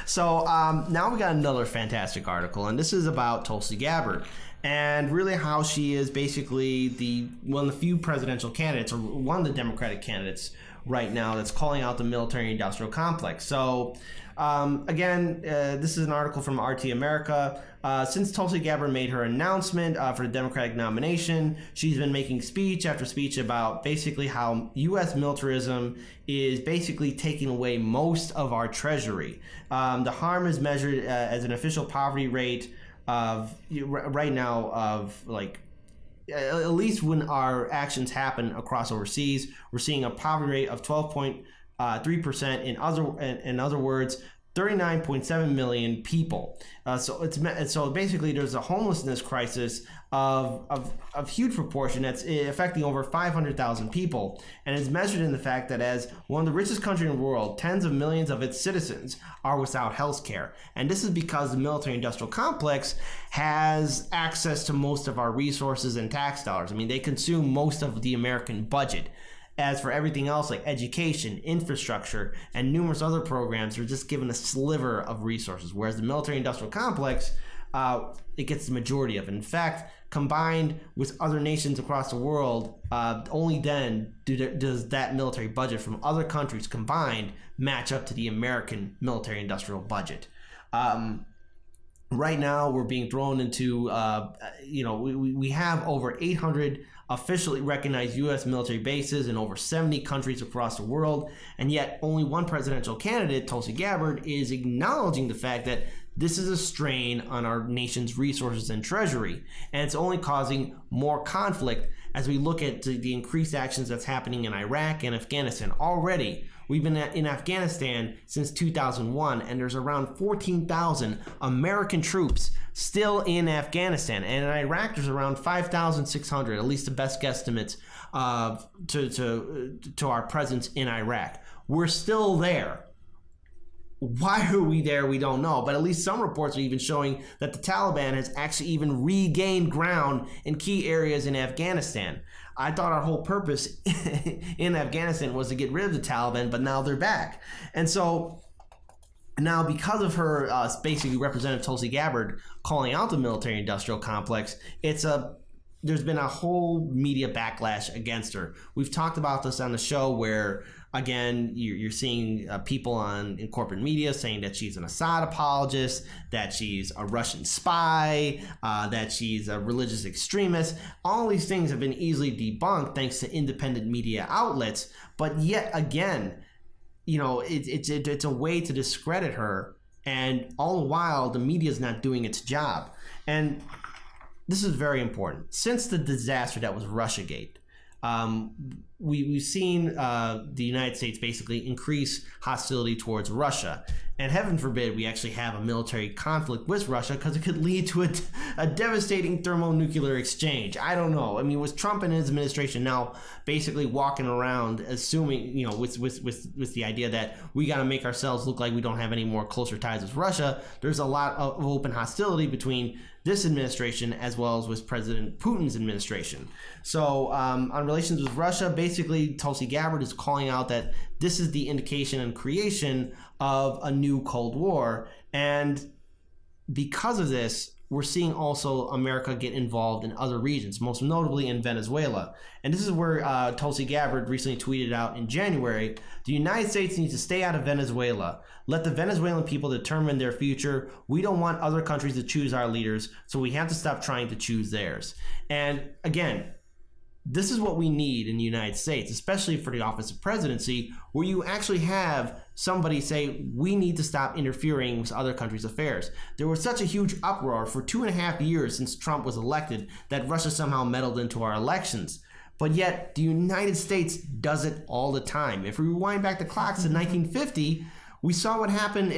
So now we got another fantastic article, and this is about Tulsi Gabbard, and really how she is basically one of the few presidential candidates, or one of the Democratic candidates right now, that's calling out the military-industrial complex. So again, this is an article from RT America. Since Tulsi Gabbard made her announcement for the Democratic nomination, she's been making speech after speech about basically how U.S. militarism is basically taking away most of our treasury. The harm is measured as an official poverty rate of right now of like, at least when our actions happen across overseas, we're seeing a poverty rate of 12.3%. In other words, 39.7 million people. So basically, there's a homelessness crisis of huge proportion that's affecting over 500,000 people, and it's measured in the fact that as one of the richest countries in the world, tens of millions of its citizens are without health care, and this is because the military-industrial complex has access to most of our resources and tax dollars. I mean, they consume most of the American budget. As for everything else like education, infrastructure, and numerous other programs, they're just given a sliver of resources, whereas the military-industrial complex, it gets the majority of it. In fact, combined with other nations across the world, only then does that military budget from other countries combined match up to the American military-industrial budget. Right now, we're being thrown into, we have over 800 officially recognized U.S. military bases in over 70 countries across the world, and yet only one presidential candidate, Tulsi Gabbard, is acknowledging the fact that this is a strain on our nation's resources and treasury, and it's only causing more conflict as we look at the increased actions that's happening in Iraq and Afghanistan. Already, we've been in Afghanistan since 2001, and there's around 14,000 American troops still in Afghanistan. And in Iraq, there's around 5,600, at least the best guesstimates to our presence in Iraq. We're still there. Why are we there? We don't know. But at least some reports are even showing that the Taliban has actually even regained ground in key areas in Afghanistan. I thought our whole purpose in Afghanistan was to get rid of the Taliban, but now they're back. And so now, because of her basically Representative Tulsi Gabbard calling out the military-industrial complex, there's been a whole media backlash against her. We've talked about this on the show where, again, you're seeing people in corporate media saying that she's an Assad apologist, that she's a Russian spy, that she's a religious extremist. All these things have been easily debunked thanks to independent media outlets. But yet again, it's a way to discredit her, and all the while the media is not doing its job. And this is very important. Since the disaster that was Russiagate, we've seen the United States basically increase hostility towards Russia. And heaven forbid we actually have a military conflict with Russia, because it could lead to a devastating thermonuclear exchange. I don't know. I mean, with Trump and his administration now basically walking around assuming, with the idea that we got to make ourselves look like we don't have any more closer ties with Russia, there's a lot of open hostility between this administration as well as with President Putin's administration. So on relations with Russia, basically Tulsi Gabbard is calling out that this is the indication and creation of a new Cold War. And because of this, we're seeing also America get involved in other regions, most notably in Venezuela. And this is where Tulsi Gabbard recently tweeted out in January, the United States needs to stay out of Venezuela. Let the Venezuelan people determine their future. We don't want other countries to choose our leaders, so we have to stop trying to choose theirs. And again, this is what we need in the United States, especially for the office of presidency, where you actually have somebody say, we need to stop interfering with other countries' affairs. There was such a huge uproar for 2.5 years since Trump was elected that Russia somehow meddled into our elections. But yet, the United States does it all the time. If we rewind back the clocks to 1950, we saw what happened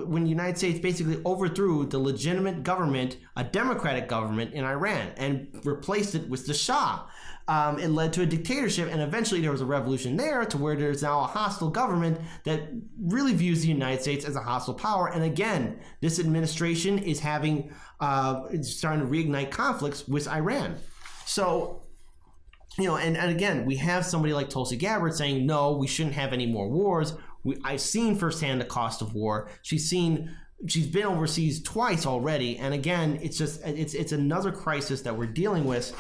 when the United States basically overthrew the legitimate government, a democratic government in Iran, and replaced it with the Shah. It led to a dictatorship, and eventually there was a revolution there to where there's now a hostile government that really views the United States as a hostile power. And again, this administration is starting to reignite conflicts with Iran. So, and again, we have somebody like Tulsi Gabbard saying, no, we shouldn't have any more wars. I've seen firsthand the cost of war. She's been overseas twice already, and again, it's another crisis that we're dealing with.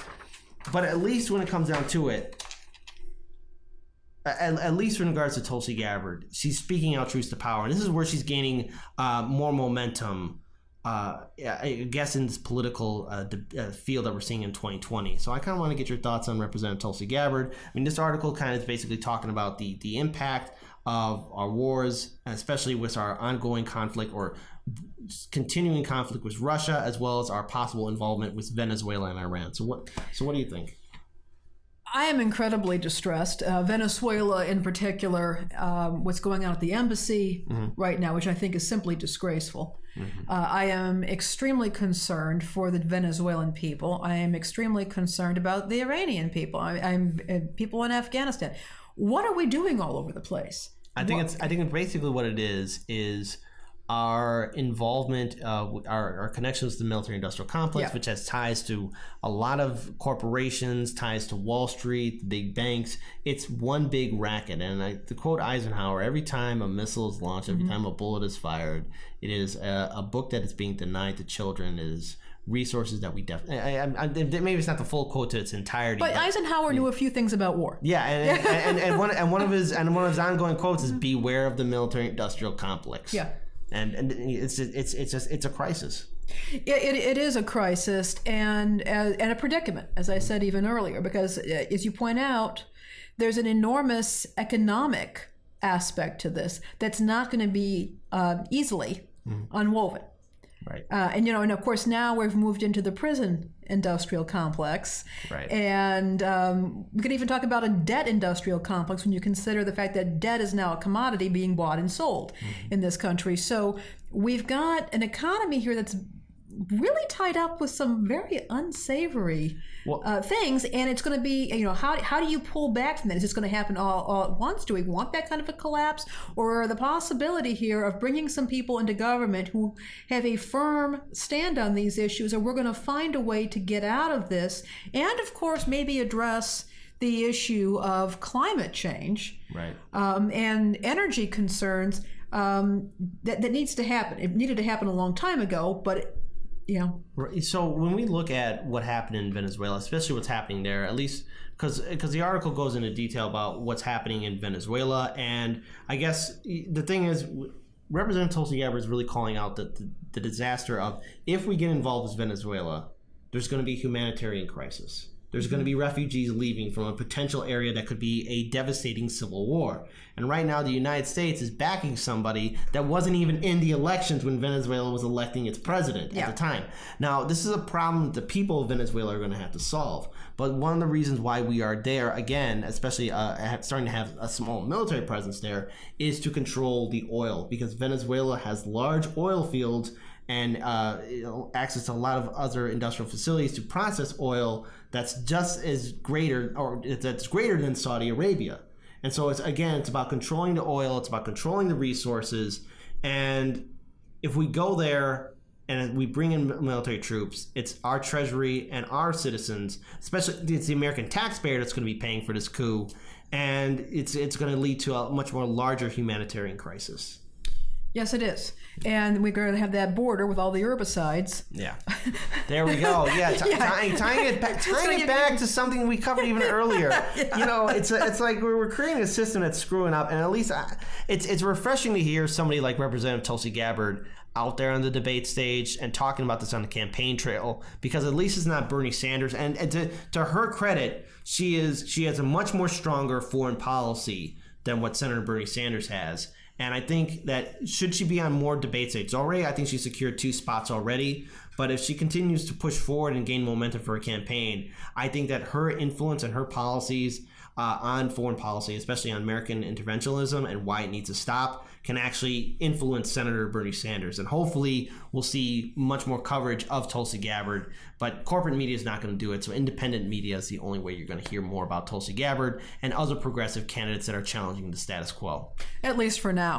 But at least when it comes down to it, at least in regards to Tulsi Gabbard, she's speaking out truth to power, and this is where she's gaining more momentum. I guess in this political field that we're seeing in 2020. So I kind of want to get your thoughts on Representative Tulsi Gabbard. I mean, this article kind of is basically talking about the impact of our wars, especially with our ongoing conflict or continuing conflict with Russia, as well as our possible involvement with Venezuela and Iran. So what do you think? I am incredibly distressed. Venezuela, in particular, what's going on at the embassy right now, which I think is simply disgraceful. I am extremely concerned for the Venezuelan people. I am extremely concerned about the Iranian people. I'm people in Afghanistan. What are we doing all over the place? I think basically what it is our involvement, our connections to the military-industrial complex, which has ties to a lot of corporations, ties to Wall Street, the big banks. It's one big racket. And to quote Eisenhower, every time a missile is launched, every time a bullet is fired, it is a book that is being denied to children. It is resources that we definitely. Maybe it's not the full quote to its entirety. But Eisenhower knew a few things about war. Yeah, and one of his ongoing quotes is "Beware of the military-industrial complex." Yeah. And it's a crisis. It is a crisis and a predicament, as I said even earlier, because as you point out, there's an enormous economic aspect to this that's not going to be easily unwoven. Right. And of course now we've moved into the prison industrial complex. Right. And we could even talk about a debt industrial complex when you consider the fact that debt is now a commodity being bought and sold in this country. So we've got an economy here that's really tied up with some very unsavory things, and it's going to be, how do you pull back from that? Is this going to happen all at once? Do we want that kind of a collapse, or the possibility here of bringing some people into government who have a firm stand on these issues, or we're going to find a way to get out of this, and of course maybe address the issue of climate change, right, and energy concerns that needs to happen. It needed to happen a long time ago, but So when we look at what happened in Venezuela, especially what's happening there, at least because the article goes into detail about what's happening in Venezuela, and I guess the thing is, Representative Tulsi Gabbard is really calling out the disaster of, if we get involved with Venezuela, there's going to be a humanitarian crisis. There's going to be refugees leaving from a potential area that could be a devastating civil war. And right now, the United States is backing somebody that wasn't even in the elections when Venezuela was electing its president at the time. Now, this is a problem that the people of Venezuela are going to have to solve. But one of the reasons why we are there, again, especially starting to have a small military presence there, is to control the oil. Because Venezuela has large oil fields and access to a lot of other industrial facilities to process oil that's just as greater, or that's greater than Saudi Arabia. And so it's about controlling the oil, it's about controlling the resources. And if we go there and we bring in military troops, it's our treasury and our citizens, especially it's the American taxpayer that's going to be paying for this coup. And it's going to lead to a much more larger humanitarian crisis. Yes, it is. And we're going to have that border with all the herbicides. Yeah. There we go. Yeah. Tying it back to something we covered even earlier. Yeah. It's like we're creating a system that's screwing up. And at least it's refreshing to hear somebody like Representative Tulsi Gabbard out there on the debate stage and talking about this on the campaign trail, because at least it's not Bernie Sanders. And to her credit, she has a much more stronger foreign policy than what Senator Bernie Sanders has. And I think that should she be on more debate stages already, I think she secured 2 spots already. But if she continues to push forward and gain momentum for her campaign, I think that her influence and her policies on foreign policy, especially on American interventionism and why it needs to stop, can actually influence Senator Bernie Sanders. And hopefully we'll see much more coverage of Tulsi Gabbard, but corporate media is not going to do it. So independent media is the only way you're going to hear more about Tulsi Gabbard and other progressive candidates that are challenging the status quo. At least for now.